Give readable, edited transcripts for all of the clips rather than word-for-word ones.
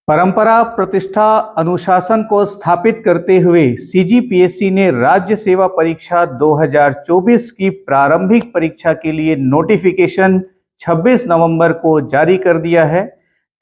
परंपरा, प्रतिष्ठा, अनुशासन को स्थापित करते हुए सीजीपीएससी ने राज्य सेवा परीक्षा 2024 की प्रारंभिक परीक्षा के लिए नोटिफिकेशन 26 नवंबर को जारी कर दिया है।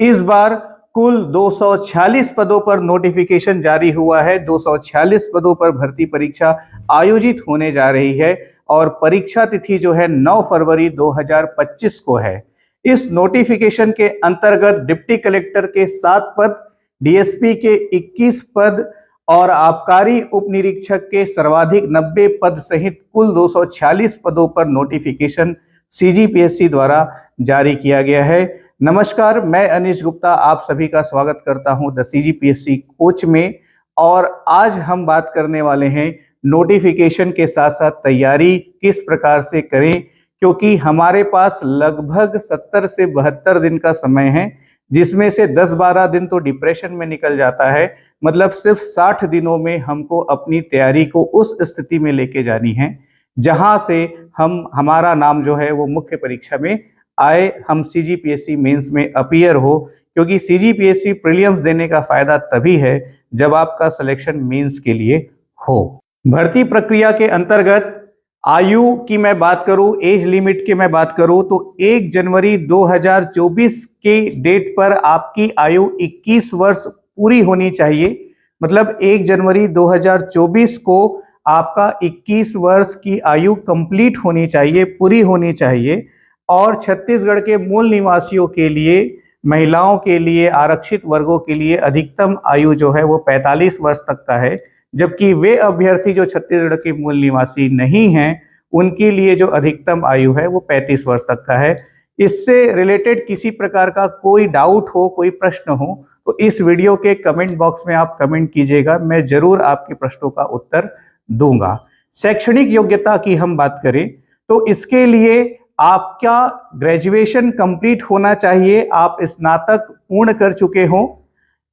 इस बार कुल 246 पदों पर नोटिफिकेशन जारी हुआ है। 246 पदों पर भर्ती परीक्षा आयोजित होने जा रही है और परीक्षा तिथि जो है 9 फरवरी 2025 को है। इस नोटिफिकेशन के अंतर्गत डिप्टी कलेक्टर के 7 पद, डीएसपी के 21 पद और आबकारी उप निरीक्षक के सर्वाधिक 90 पद सहित कुल 246 पदों पर नोटिफिकेशन सीजीपीएससी द्वारा जारी किया गया है। नमस्कार, मैं अनीश गुप्ता आप सभी का स्वागत करता हूं द सीजीपीएससी कोच में। और आज हम बात करने वाले हैं नोटिफिकेशन के साथ साथ तैयारी किस प्रकार से करें, क्योंकि हमारे पास लगभग 70 से 72 दिन का समय है, जिसमें से 10-12 दिन तो डिप्रेशन में निकल जाता है। मतलब सिर्फ 60 दिनों में हमको अपनी तैयारी को उस स्थिति में लेके जानी है जहां से हमारा नाम जो है वो मुख्य परीक्षा में आए, हम सीजीपीएससी मेंस में अपीयर हो। क्योंकि सीजीपीएससी प्रीलिम्स देने का फायदा तभी है जब आपका सिलेक्शन मेंस के लिए हो। भर्ती प्रक्रिया के अंतर्गत आयु की मैं बात करूं, एज लिमिट की मैं बात करूं तो 1 जनवरी 2024 के डेट पर आपकी आयु 21 वर्ष पूरी होनी चाहिए। मतलब 1 जनवरी 2024 को आपका 21 वर्ष की आयु कंप्लीट होनी चाहिए, पूरी होनी चाहिए। और छत्तीसगढ़ के मूल निवासियों के लिए, महिलाओं के लिए, आरक्षित वर्गों के लिए अधिकतम आयु जो है वो 45 वर्ष तक का है, जबकि वे अभ्यर्थी जो छत्तीसगढ़ के मूल निवासी नहीं हैं उनके लिए जो अधिकतम आयु है वो 35 वर्ष तक का है। इससे रिलेटेड किसी प्रकार का कोई डाउट हो, कोई प्रश्न हो तो इस वीडियो के कमेंट बॉक्स में आप कमेंट कीजिएगा, मैं जरूर आपके प्रश्नों का उत्तर दूंगा। शैक्षणिक योग्यता की हम बात करें तो इसके लिए आपका ग्रेजुएशन कंप्लीट होना चाहिए, आप स्नातक पूर्ण कर चुके हो।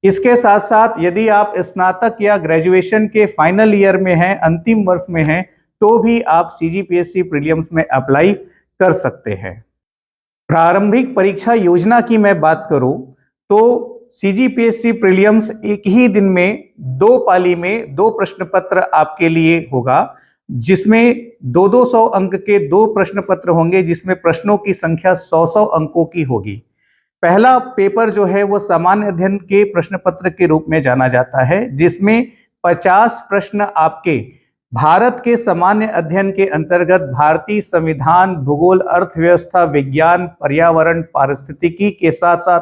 इसके साथ साथ यदि आप स्नातक या ग्रेजुएशन के फाइनल ईयर में हैं, अंतिम वर्ष में हैं, तो भी आप सीजीपीएससी प्रीलिम्स में अप्लाई कर सकते हैं। प्रारंभिक परीक्षा योजना की मैं बात करूं तो सीजीपीएससी प्रीलिम्स एक ही दिन में 2 पाली में 2 प्रश्न पत्र आपके लिए होगा, जिसमें 200 अंक के 2 प्रश्न पत्र होंगे, जिसमें प्रश्नों की संख्या 100 अंकों की होगी। पहला पेपर जो है वो सामान्य अध्ययन के प्रश्न पत्र के रूप में जाना जाता है, जिसमें 50 प्रश्न आपके भारत के सामान्य अध्ययन के अंतर्गत भारतीय संविधान, भूगोल, अर्थव्यवस्था, विज्ञान, पर्यावरण, पारिस्थितिकी के साथ साथ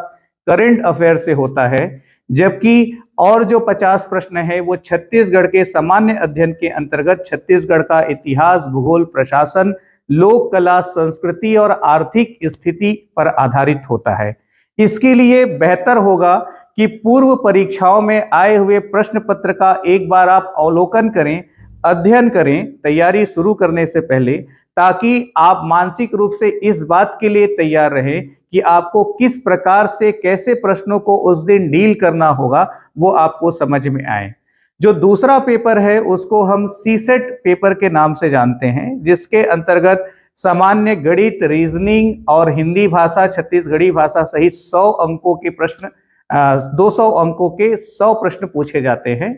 करंट अफेयर से होता है। जबकि और जो 50 प्रश्न है वो छत्तीसगढ़ के सामान्य अध्ययन के अंतर्गत छत्तीसगढ़ का इतिहास, भूगोल, प्रशासन, लोक कला, संस्कृति और आर्थिक स्थिति पर आधारित होता है। इसके लिए बेहतर होगा कि पूर्व परीक्षाओं में आए हुए प्रश्न पत्र का एक बार आप अवलोकन करें, अध्ययन करें तैयारी शुरू करने से पहले, ताकि आप मानसिक रूप से इस बात के लिए तैयार रहें कि आपको किस प्रकार से कैसे प्रश्नों को उस दिन डील करना होगा, वो आपको समझ में आए। जो दूसरा पेपर है उसको हम सीसेट पेपर के नाम से जानते हैं, जिसके अंतर्गत सामान्य गणित, रीजनिंग और हिंदी भाषा, छत्तीसगढ़ी भाषा सहित 100 अंकों के प्रश्न 200 अंकों के 100 प्रश्न पूछे जाते हैं।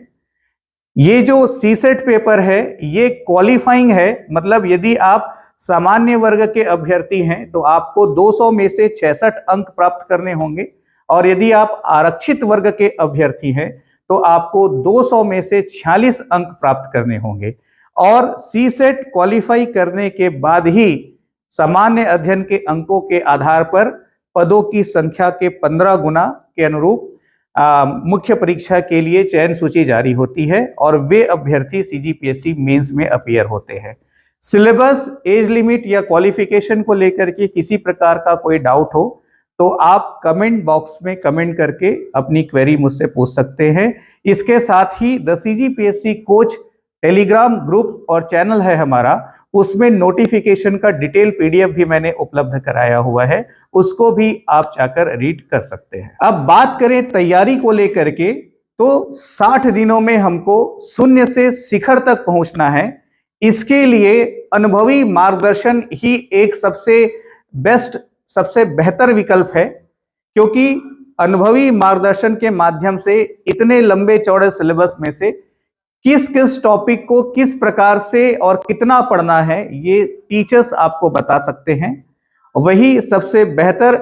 ये जो सीसेट पेपर है ये क्वालिफाइंग है, मतलब यदि आप सामान्य वर्ग के अभ्यर्थी हैं तो आपको 200 में से 66 अंक प्राप्त करने होंगे, और यदि आप आरक्षित वर्ग के अभ्यर्थी हैं तो आपको 200 में से 46 अंक प्राप्त करने होंगे। और सीसेट क्वालिफाई करने के बाद ही सामान्य अध्ययन के अंकों के आधार पर पदों की संख्या के 15 गुना के अनुरूप मुख्य परीक्षा के लिए चयन सूची जारी होती है और वे अभ्यर्थी सीजीपीएससी मेंस में अपीयर होते हैं। सिलेबस, एज लिमिट या क्वालिफिकेशन को लेकर के किसी प्रकार का कोई डाउट हो तो आप कमेंट बॉक्स में कमेंट करके अपनी क्वेरी मुझसे पूछ सकते हैं। इसके साथ ही the CGPSC coach telegram group और चैनल है हमारा, उसमें नोटिफिकेशन का डिटेल पीडीएफ भी मैंने उपलब्ध कराया हुआ है, उसको भी आप जाकर रीड कर सकते हैं। अब बात करें तैयारी को लेकर के तो 60 दिनों में हमको शून्य से शिखर तक पहुंचना है। इसके लिए अनुभवी मार्गदर्शन ही एक सबसे बेस्ट, सबसे बेहतर विकल्प है, क्योंकि अनुभवी मार्गदर्शन के माध्यम से इतने लंबे चौड़े सिलेबस में से किस किस टॉपिक को किस प्रकार से और कितना पढ़ना है, ये टीचर्स आपको बता सकते हैं। वही सबसे बेहतर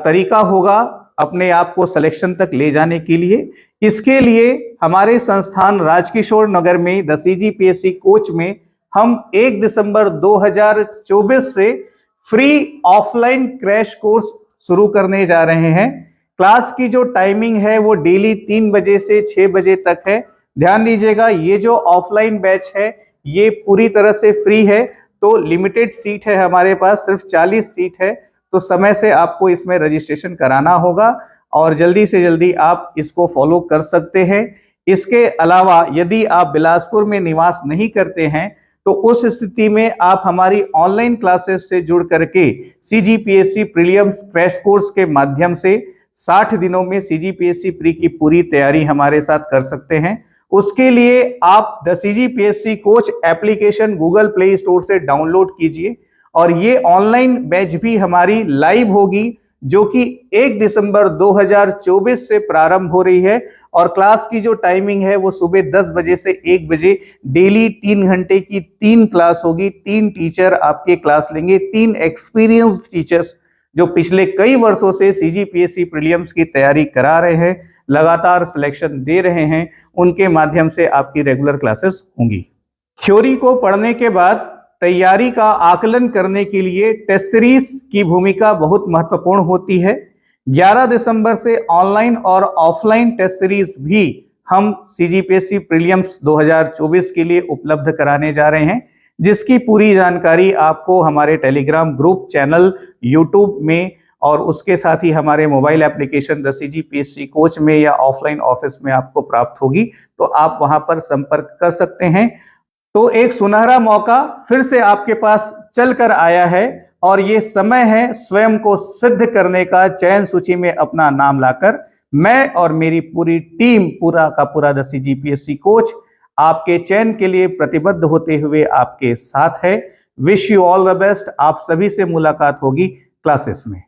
तरीका होगा अपने आप को सिलेक्शन तक ले जाने के लिए। इसके लिए हमारे संस्थान राजकिशोर नगर में द CGPSC कोच में हम 1 दिसंबर 2024 से फ्री ऑफलाइन क्रैश कोर्स शुरू करने जा रहे हैं। क्लास की जो टाइमिंग है वो डेली 3 बजे से 6 बजे तक है। ध्यान दीजिएगा, ये जो ऑफलाइन बैच है ये पूरी तरह से फ्री है, तो लिमिटेड सीट है हमारे पास, सिर्फ 40 सीट है, तो समय से आपको इसमें रजिस्ट्रेशन कराना होगा और जल्दी से जल्दी आप इसको फॉलो कर सकते हैं। इसके अलावा यदि आप बिलासपुर में निवास नहीं करते हैं तो उस स्थिति में आप हमारी ऑनलाइन क्लासेस से जुड़ करके CGPSC प्रीलिम्स क्रैश कोर्स के माध्यम से 60 दिनों में CGPSC प्री की पूरी तैयारी हमारे साथ कर सकते हैं। उसके लिए आप the CGPSC coach application Google play store से डाउनलोड कीजिए और ये ऑनलाइन बैच भी हमारी लाइव होगी, जो कि 1 दिसंबर 2024 से प्रारंभ हो रही है और क्लास की जो टाइमिंग है वो सुबह 10 बजे से 1 बजे डेली 3 घंटे की 3 क्लास होगी। 3 टीचर आपके क्लास लेंगे, 3 एक्सपीरियंस्ड टीचर्स जो पिछले कई वर्षों से CGPSC प्रीलिम्स की तैयारी करा रहे हैं, लगातार सिलेक्शन दे रहे हैं, उनके माध्यम से आपकी रेगुलर क्लासेस होंगी। थ्योरी को पढ़ने के बाद तैयारी का आकलन करने के लिए टेस्ट सीरीज की भूमिका बहुत महत्वपूर्ण होती है। 11 दिसंबर से ऑनलाइन और ऑफलाइन टेस्ट सीरीज भी हम CGPSC प्रीलिम्स 2024 के लिए उपलब्ध कराने जा रहे हैं, जिसकी पूरी जानकारी आपको हमारे टेलीग्राम ग्रुप, चैनल, यूट्यूब में और उसके साथ ही हमारे mobile application the CGPSC coach में या ऑफलाइन ऑफिस में आपको प्राप्त होगी, तो आप वहां पर संपर्क कर सकते हैं। तो एक सुनहरा मौका फिर से आपके पास चल कर आया है और ये समय है स्वयं को सिद्ध करने का। चयन सूची में अपना नाम लाकर मैं और मेरी पूरी टीम, पूरा का पूरा द CGPSC कोच आपके चयन के लिए प्रतिबद्ध होते हुए आपके साथ है। Wish you all the best. आप सभी से मुलाकात होगी क्लासेस में।